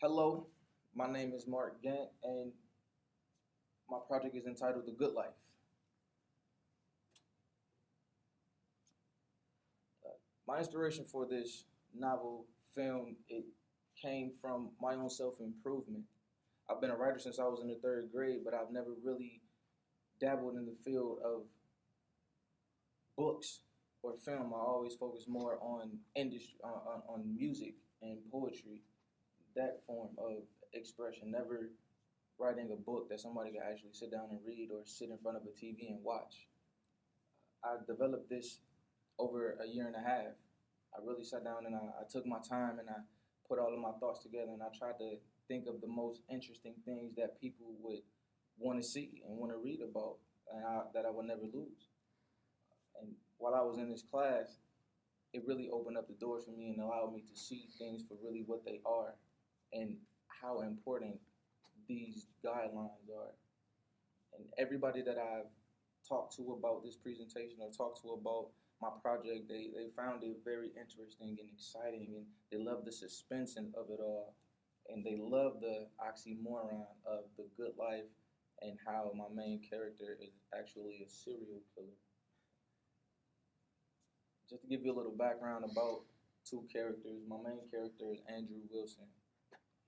Hello, my name is Mark Gant, and my project is entitled The Good Life. My inspiration for this novel film it came from my own self improvement. I've been a writer since I was in the third grade, but I've never really dabbled in the field of books or film. I always focus more on industry, on music and poetry, that form of expression. Never writing a book that somebody can actually sit down and read or sit in front of a TV and watch. I developed this over a year and a half. I really sat down and I took my time and I put all of my thoughts together and I tried to think of the most interesting things that people would want to see and want to read about that I would never lose. And while I was in this class, it really opened up the doors for me and allowed me to see things for really what they are and how important these guidelines are. And everybody that I've talked to about this presentation or talked to about my project, they found it very interesting and exciting, and they love the suspense of it all, and they love the oxymoron of the good life and how my main character is actually a serial killer. Just to give you a little background about two characters, my main character is Andrew Wilson.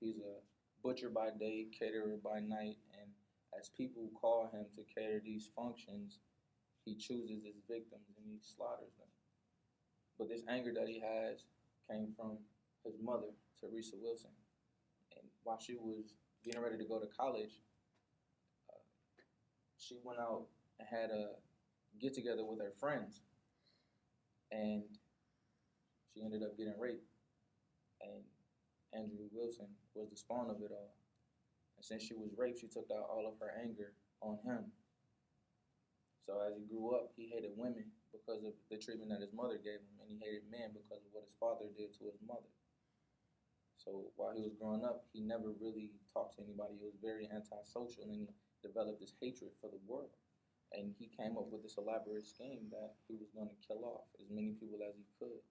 He's a butcher by day, caterer by night, and as people call him to cater these functions, he chooses his victims and he slaughters them. But this anger that he has came from his mother, Teresa Wilson. And while she was getting ready to go to college, uh, she went out and had a get together with her friends, and she ended up getting raped. And Andrew Wilson was the spawn of it all. And since she was raped, she took out all of her anger on him. So as he grew up, he hated women because of the treatment that his mother gave him, and he hated men because of what his father did to his mother. So while he was growing up, he never really talked to anybody. He was very antisocial, and he developed this hatred for the world. And he came up with this elaborate scheme that he was going to kill off as many people as he could.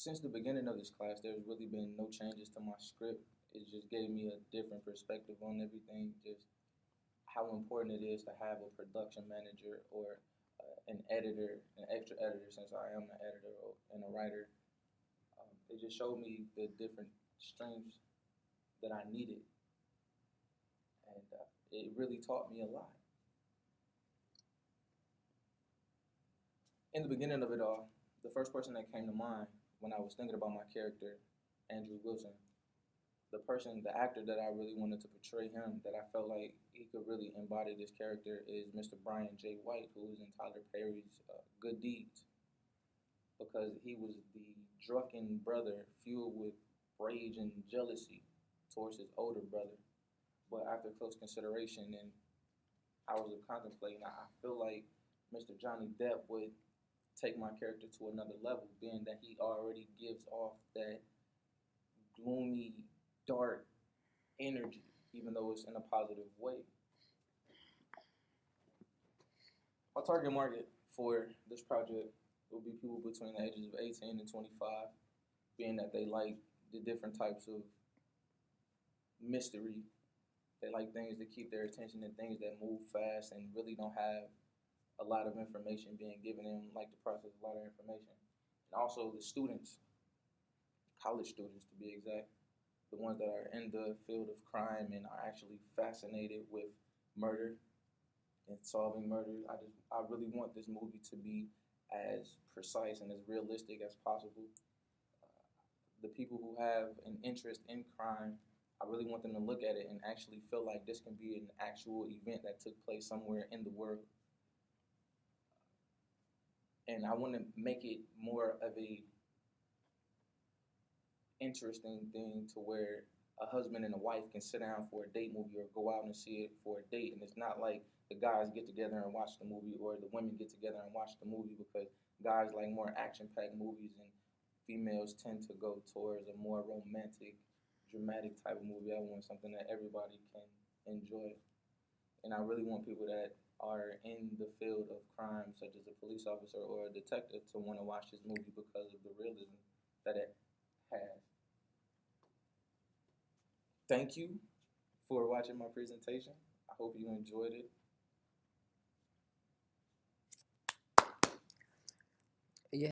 Since the beginning of this class, there's really been no changes to my script. It just gave me a different perspective on everything, just how important it is to have a production manager or an editor, an extra editor, since I am an editor and a writer. It just showed me the different strengths that I needed, and it really taught me a lot. In the beginning of it all, the first person that came to mind when I was thinking about my character, Andrew Wilson, the actor that I really wanted to portray him, that I felt like he could really embody this character, is Mr. Brian J. White, who was in Tyler Perry's Good Deeds, because he was the drunken brother fueled with rage and jealousy towards his older brother. But after close consideration and hours of contemplating, I feel like Mr. Johnny Depp would take my character to another level, being that he already gives off that gloomy, dark energy, even though it's in a positive way. My target market for this project will be people between the ages of 18 and 25, being that they like the different types of mystery. They like things that keep their attention and things that move fast and really don't have a lot of information being given them, like to process a lot of information. And also the students, college students to be exact, the ones that are in the field of crime and are actually fascinated with murder and solving murders. I really want this movie to be as precise and as realistic as possible. The people who have an interest in crime, I really want them to look at it and actually feel like this can be an actual event that took place somewhere in the world. And I want to make it more of a interesting thing to where a husband and a wife can sit down for a date movie or go out and see it for a date. And it's not like the guys get together and watch the movie or the women get together and watch the movie, because guys like more action-packed movies and females tend to go towards a more romantic, dramatic type of movie. I want something that everybody can enjoy. And I really want people that are in the field of crime, such as a police officer or a detective, to want to watch this movie because of the realism that it has. Thank you for watching my presentation. I hope you enjoyed it.